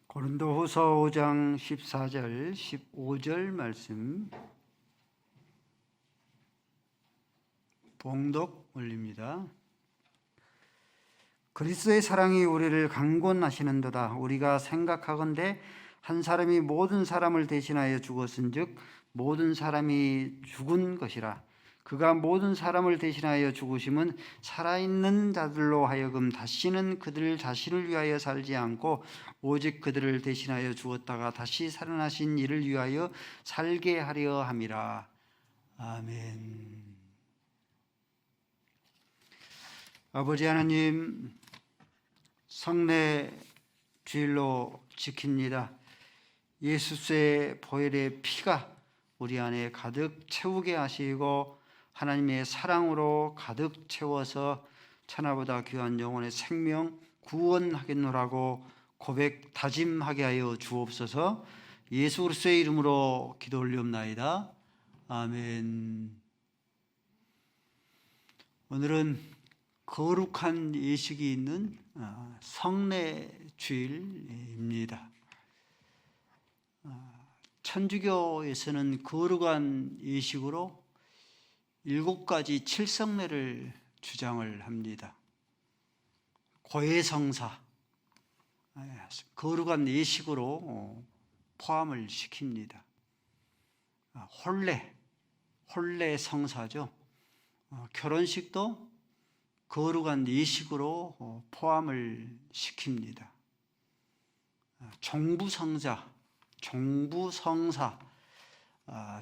고린도후서 5장 14절 15절 말씀 봉독 올립니다. 그리스도의 사랑이 우리를 강권하시는도다. 우리가 생각하건대 한 사람이 모든 사람을 대신하여 죽었은즉 모든 사람이 죽은 것이라. 그가 모든 사람을 대신하여 죽으심은 살아있는 자들로 하여금 다시는 그들 자신을 위하여 살지 않고 오직 그들을 대신하여 죽었다가 다시 살아나신 이를 위하여 살게 하려 함이라. 아멘. 아버지 하나님, 성례 주일로 지킵니다. 예수의 보혈의 피가 우리 안에 가득 채우게 하시고 하나님의 사랑으로 가득 채워서 천하보다 귀한 영혼의 생명 구원하겠노라고 고백 다짐하게 하여 주옵소서. 예수 그리스도의 이름으로 기도 올리옵나이다. 아멘. 오늘은 거룩한 예식이 있는 성례 주일입니다. 천주교에서는 거룩한 예식으로 7가지 칠성례를 주장을 합니다. 고해성사, 거룩한 예식으로 포함을 시킵니다. 혼례 성사죠. 결혼식도 거룩한 예식으로 포함을 시킵니다. 종부성사,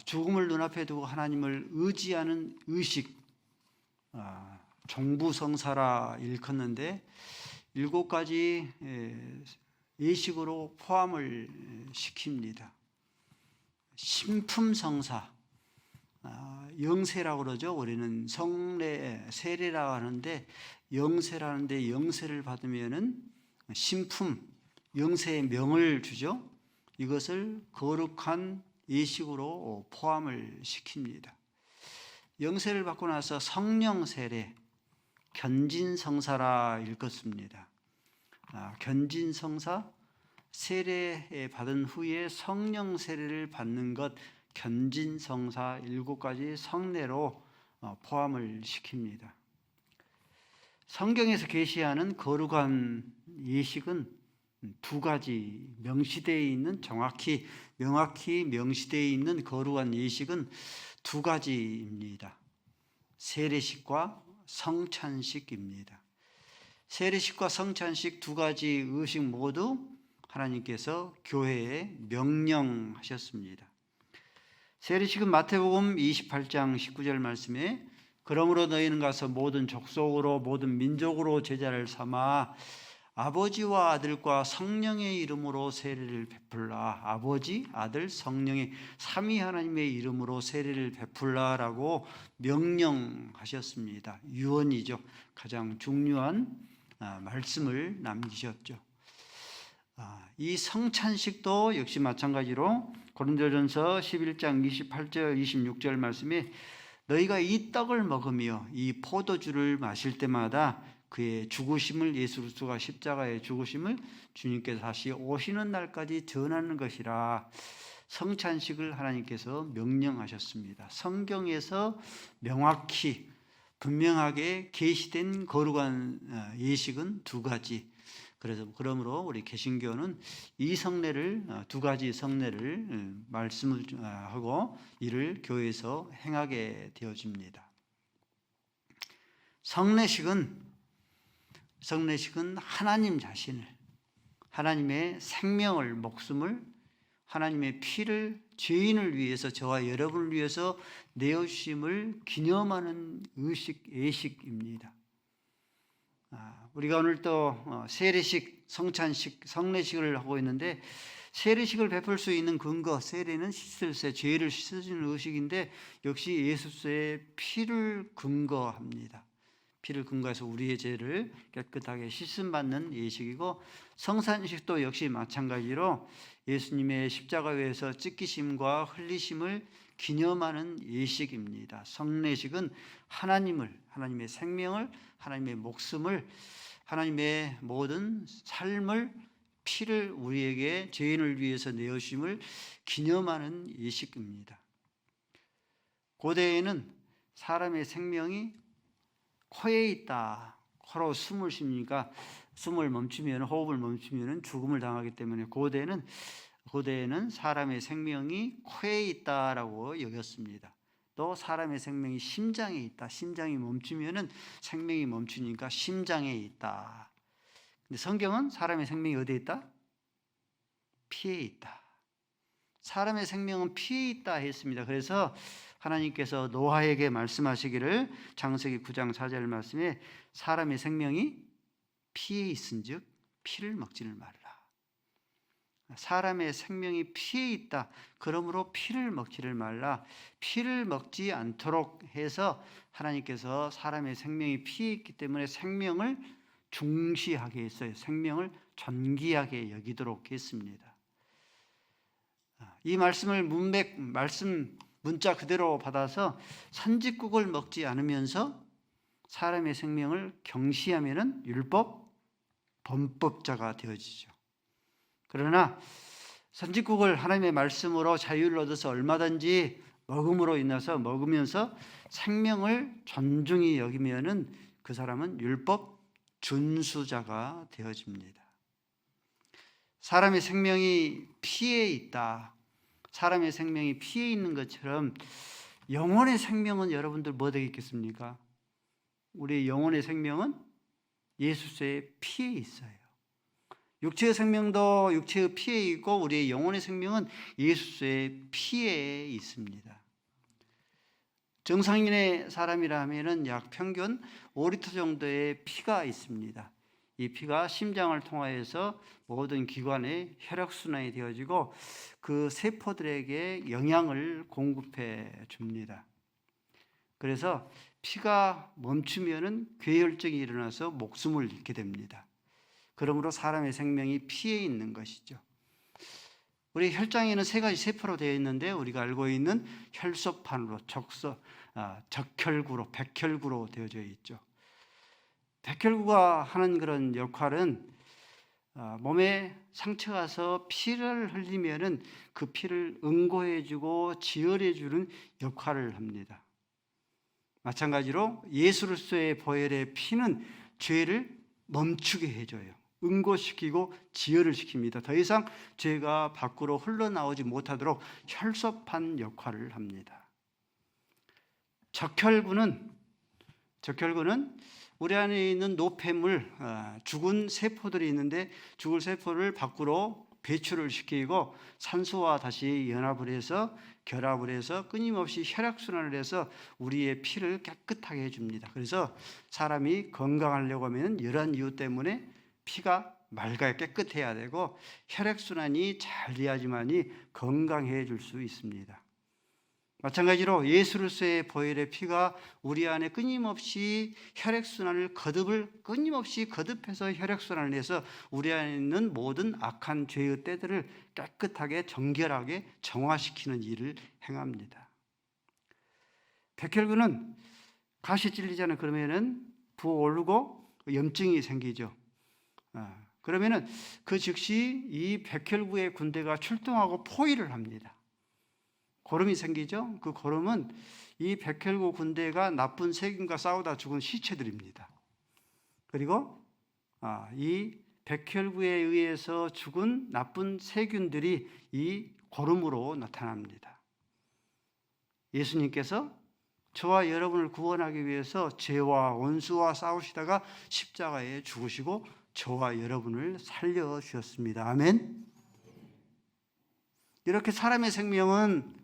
죽음을 눈앞에 두고 하나님을 의지하는 의식, 종부성사라 일컫는데 7가지 예식으로 포함을 시킵니다. 신품성사, 영세라고 그러죠. 우리는 세례라고 하는데 영세라는데 영세를 받으면은 신품, 영세의 명을 주죠. 이것을 거룩한 예식으로 포함을 시킵니다. 영세를 받고 나서 성령 세례, 견진성사라 일컫습니다. 견진성사, 세례 받은 후에 성령 세례를 받는 것, 견진성사 7가지 성례로 포함을 시킵니다. 성경에서 계시하는 거룩한 예식은 2가지 명시되어 있는, 명확히 명시되어 있는 거룩한 예식은 2가지입니다. 세례식과 성찬식입니다. 세례식과 성찬식 2가지 의식 모두 하나님께서 교회에 명령하셨습니다. 세례식은 마태복음 28장 19절 말씀에 그러므로 너희는 가서 모든 족속으로 모든 민족으로 제자를 삼아 아버지와 아들과 성령의 이름으로 세례를 베풀라. 아버지, 아들, 성령의 삼위 하나님의 이름으로 세례를 베풀라라고 명령하셨습니다. 유언이죠. 가장 중요한 말씀을 남기셨죠. 이 성찬식도 역시 마찬가지로 고린도전서 11장 28절 26절 말씀에 너희가 이 떡을 먹으며 이 포도주를 마실 때마다 그의 죽으심을, 예수 그리스도가 십자가의 죽으심을 주님께서 다시 오시는 날까지 전하는 것이라. 성찬식을 하나님께서 명령하셨습니다. 성경에서 명확히 분명하게 계시된 거룩한 예식은 2가지. 그러므로 우리 개신교는 이 성례를 2가지 성례를 말씀을 하고 이를 교회에서 행하게 되어집니다. 성례식은 하나님 자신을, 하나님의 생명을, 목숨을, 하나님의 피를 죄인을 위해서, 저와 여러분을 위해서 내어주심을 기념하는 예식입니다. 우리가 오늘 또 세례식, 성찬식, 성례식을 하고 있는데 세례식을 베풀 수 있는 근거, 세례는 씻을세, 죄를 씻어주는 의식인데 역시 예수의 피를 근거합니다. 피를 근거해서 우리의 죄를 깨끗하게 씻음받는 예식이고, 성찬식도 역시 마찬가지로 예수님의 십자가에서 찢기심과 흘리심을 기념하는 예식입니다. 성례식은 하나님의 생명을, 하나님의 목숨을, 하나님의 모든 삶을 피를 우리에게 죄인을 위해서 내어주심을 기념하는 예식입니다. 고대에는 사람의 생명이 코에 있다. 코로 숨을 쉬니까 숨을 멈추면, 호흡을 멈추면 죽음을 당하기 때문에 고대에는 사람의 생명이 코에 있다라고 여겼습니다. 또 사람의 생명이 심장에 있다. 심장이 멈추면은 생명이 멈추니까 심장에 있다. 근데 성경은 사람의 생명이 어디에 있다? 피에 있다. 사람의 생명은 피에 있다 했습니다. 그래서 하나님께서 노아에게 말씀하시기를 창세기 9장 4절 말씀에 사람의 생명이 피에 있은즉 피를 먹지를 말라. 사람의 생명이 피에 있다. 그러므로 피를 먹지를 말라. 피를 먹지 않도록 해서 하나님께서 사람의 생명이 피에 있기 때문에 생명을 중시하게 했어요. 생명을 존귀하게 여기도록 했습니다. 이 말씀을 문자 그대로 받아서 산짓국을 먹지 않으면서 사람의 생명을 경시하면은 율법, 범법자가 되어지죠. 그러나 산짓국을 하나님의 말씀으로 자유를 얻어서 얼마든지 먹으면서 생명을 존중히 여기면은 그 사람은 율법 준수자가 되어집니다. 사람의 생명이 피에 있다. 사람의 생명이 피에 있는 것처럼 영혼의 생명은 여러분들 뭐 되겠습니까? 우리의 영혼의 생명은 예수의 피에 있어요. 육체의 생명도 육체의 피에 있고 우리의 영혼의 생명은 예수의 피에 있습니다. 정상인의 사람이라 하면은 약 평균 5리터 정도의 피가 있습니다. 이 피가 심장을 통하여서 모든 기관에 혈액순환이 되어지고 그 세포들에게 영양을 공급해 줍니다. 그래서 피가 멈추면은 괴혈증이 일어나서 목숨을 잃게 됩니다. 그러므로 사람의 생명이 피에 있는 것이죠. 우리 혈장에는 세 가지 세포로 되어 있는데 우리가 알고 있는 혈소판으로 적혈구로 백혈구로 되어져 있죠. 백혈구가 하는 그런 역할은 몸에 상처가 가서 피를 흘리면은 그 피를 응고해주고 지혈해주는 역할을 합니다. 마찬가지로 예수로서의 보혈의 피는 죄를 멈추게 해줘요. 응고시키고 지혈을 시킵니다. 더 이상 죄가 밖으로 흘러나오지 못하도록 혈소판 역할을 합니다. 적혈구는 우리 안에 있는 노폐물, 죽은 세포들이 있는데 죽은 세포를 밖으로 배출을 시키고 산소와 다시 연합을 해서 결합을 해서 끊임없이 혈액순환을 해서 우리의 피를 깨끗하게 해줍니다. 그래서 사람이 건강하려고 하면 이러한 이유 때문에 피가 맑아야 깨끗해야 되고 혈액순환이 잘 돼야지만이 건강해 줄 수 있습니다. 마찬가지로 예수로서의 보혈의 피가 우리 안에 끊임없이 혈액순환을 끊임없이 거듭해서 혈액순환을 해서 우리 안에 있는 모든 악한 죄의 때들을 깨끗하게 정결하게 정화시키는 일을 행합니다. 백혈구는 가시 찔리잖아요. 그러면은 부어오르고 염증이 생기죠. 그러면은 그 즉시 이 백혈구의 군대가 출동하고 포위를 합니다. 고름이 생기죠. 그 고름은 이 백혈구 군대가 나쁜 세균과 싸우다 죽은 시체들입니다. 그리고 이 백혈구에 의해서 죽은 나쁜 세균들이 이 고름으로 나타납니다. 예수님께서 저와 여러분을 구원하기 위해서 죄와 원수와 싸우시다가 십자가에 죽으시고 저와 여러분을 살려주셨습니다. 아멘. 이렇게 사람의 생명은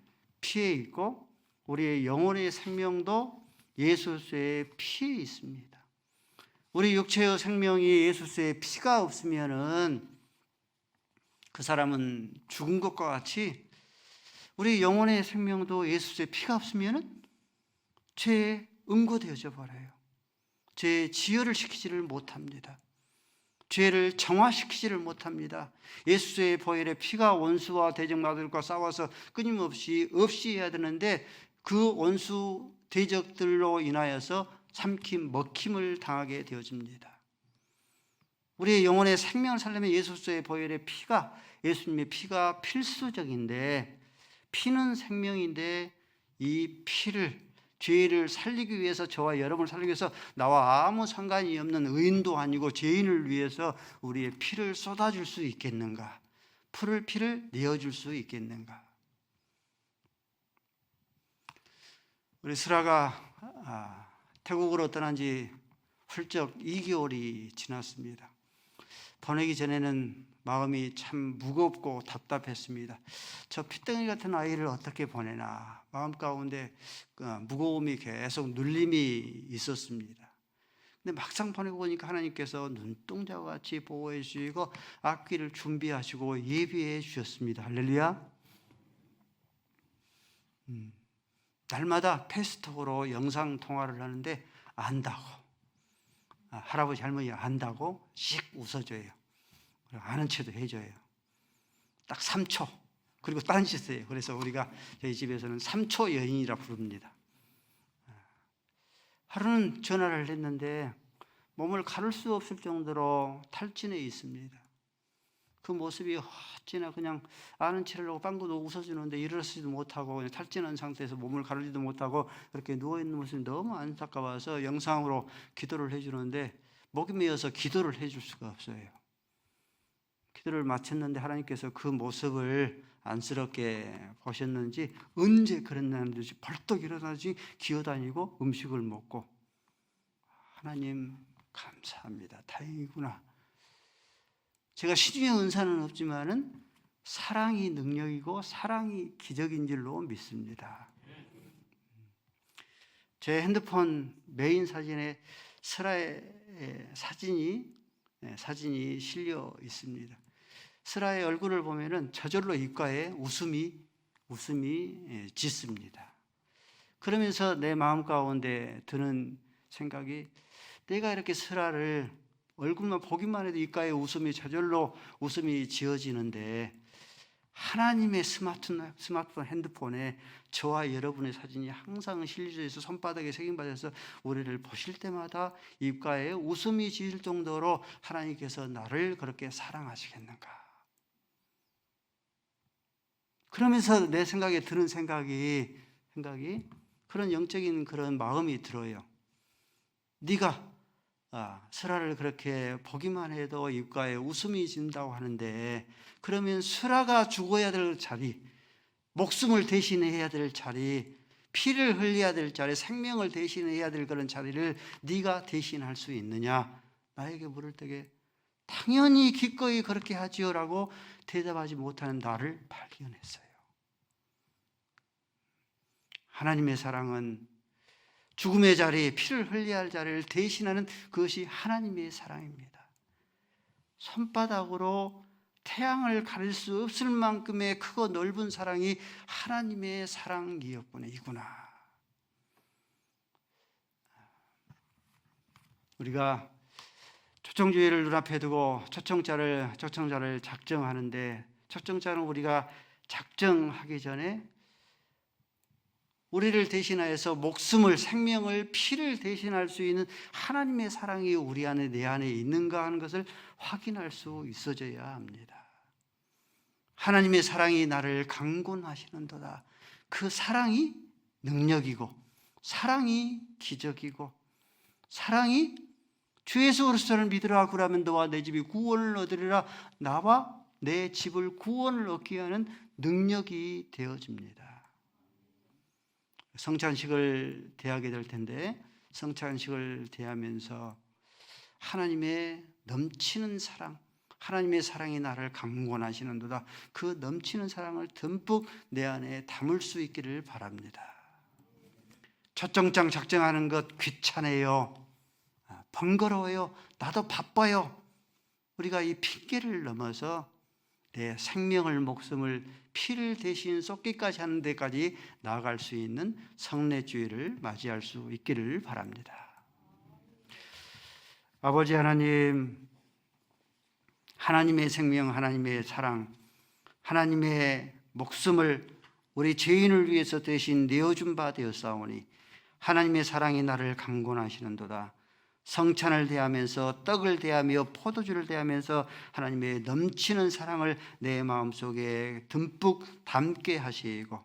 피에 있고 우리의 영혼의 생명도 예수의 피에 있습니다. 우리 육체의 생명이 예수의 피가 없으면은 그 사람은 죽은 것과 같이 우리 영혼의 생명도 예수의 피가 없으면은 죄에 응고되어져 버려요. 죄의 지혈을 시키지를 못합니다. 죄를 정화시키지를 못합니다. 예수의 보혈의 피가 원수와 대적마들과 싸워서 끊임없이 없이 해야 되는데 그 원수 대적들로 인하여서 먹힘을 당하게 되어집니다. 우리의 영혼의 생명을 살려면 예수의 보혈의 피가, 예수님의 피가 필수적인데, 피는 생명인데 이 피를, 죄를 살리기 위해서, 저와 여러분을 살리기 위해서 나와 아무 상관이 없는 의인도 아니고 죄인을 위해서 우리의 피를 쏟아줄 수 있겠는가? 피를 내어줄 수 있겠는가? 우리 슬아가 태국으로 떠난 지 훌쩍 2개월이 지났습니다. 보내기 전에는 마음이 참 무겁고 답답했습니다. 저 핏덩이 같은 아이를 어떻게 보내나 마음 가운데 무거움이 계속 눌림이 있었습니다. 근데 막상 보내고 보니까 하나님께서 눈동자와 같이 보호해 주시고 앞길을 준비하시고 예비해 주셨습니다. 할렐루야. 날마다 페이스톡으로 영상 통화를 하는데 안다고, 할아버지 할머니 안다고 씩 웃어줘요. 아는 체도 해줘요. 딱 3초. 그리고 딴짓해요. 그래서 우리가 저희 집에서는 3초 여인이라 부릅니다. 하루는 전화를 했는데 몸을 가릴 수 없을 정도로 탈진해 있습니다. 그 모습이 어찌나 그냥 아는 체를 하고 빵구도 웃어주는데 일어서지도 못하고 그냥 탈진한 상태에서 몸을 가르지도 못하고 그렇게 누워있는 모습이 너무 안타까워서 영상으로 기도를 해주는데 목이 메어서 기도를 해줄 수가 없어요. 기도를 마쳤는데 하나님께서 그 모습을 안쓰럽게 보셨는지 언제 그랬는지 벌떡 일어나지 기어다니고 음식을 먹고, 하나님 감사합니다. 다행이구나. 제가 시중의 은사는 없지만은 사랑이 능력이고 사랑이 기적인 줄로 믿습니다. 제 핸드폰 메인 사진에 슬아의 사진이 실려 있습니다. 슬아의 얼굴을 보면은 저절로 입가에 웃음이 짙습니다. 그러면서 내 마음 가운데 드는 생각이, 내가 이렇게 슬아를 얼굴만 보기만 해도 입가에 웃음이 저절로 웃음이 지어지는데, 하나님의 스마트폰 핸드폰에 저와 여러분의 사진이 항상 실려져 있어 손바닥에 새김받아서 우리를 보실 때마다 입가에 웃음이 지을 정도로 하나님께서 나를 그렇게 사랑하시겠는가? 그러면서 내 생각에 드는 생각이 그런 영적인 그런 마음이 들어요. 네가 슬아를 그렇게 보기만 해도 입가에 웃음이 진다고 하는데, 그러면 슬아가 죽어야 될 자리, 목숨을 대신해야 될 자리, 피를 흘려야 될 자리, 생명을 대신해야 될 그런 자리를 네가 대신할 수 있느냐? 나에게 물을 때에 당연히 기꺼이 그렇게 하지요 라고 대답하지 못하는 나를 발견했어요. 하나님의 사랑은 죽음의 자리, 피를 흘려야 할 자리를 대신하는 그것이 하나님의 사랑입니다. 손바닥으로 태양을 가릴 수 없을 만큼의 크고 넓은 사랑이 하나님의 사랑이었구나. 우리가 초청주의를 눈앞에 두고 초청자를 작정하는데, 초청자는 우리가 작정하기 전에 우리를 대신하여서 목숨을, 생명을, 피를 대신할 수 있는 하나님의 사랑이 우리 안에, 내 안에 있는가 하는 것을 확인할 수 있어져야 합니다. 하나님의 사랑이 나를 강권하시는도다. 그 사랑이 능력이고, 사랑이 기적이고, 사랑이 주 예수 그리스도를 믿으라 그러면 너와 내 집이 구원을 얻으리라, 나와 내 집을 구원을 얻게 하는 능력이 되어집니다. 성찬식을 대하게 될 텐데, 성찬식을 대하면서 하나님의 넘치는 사랑, 하나님의 사랑이 나를 강권하시는도다. 그 넘치는 사랑을 듬뿍 내 안에 담을 수 있기를 바랍니다. 초청장 작정하는 것 귀찮아요, 번거로워요, 나도 바빠요. 우리가 이 핑계를 넘어서 내 생명을, 목숨을, 피를 대신 쏟기까지 하는 데까지 나아갈 수 있는 성례주의를 맞이할 수 있기를 바랍니다. 아버지 하나님, 하나님의 생명, 하나님의 사랑, 하나님의 목숨을 우리 죄인을 위해서 대신 내어준 바 되었사오니 하나님의 사랑이 나를 강권하시는도다. 성찬을 대하면서 떡을 대하며 포도주를 대하면서 하나님의 넘치는 사랑을 내 마음속에 듬뿍 담게 하시고,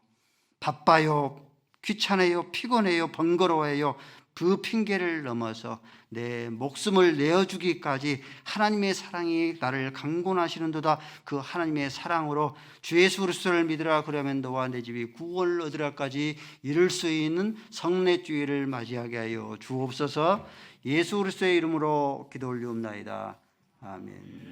바빠요, 귀찮아요, 피곤해요, 번거로워요, 그 핑계를 넘어서 내 목숨을 내어주기까지 하나님의 사랑이 나를 강권하시는도다. 그 하나님의 사랑으로 주 예수 그리스도를 믿으라, 그러면 너와 내 집이 구원을 얻으라까지 이룰 수 있는 성례주의를 맞이하게 하여 주옵소서. 예수 그리스도의 이름으로 기도 올리옵나이다. 아멘.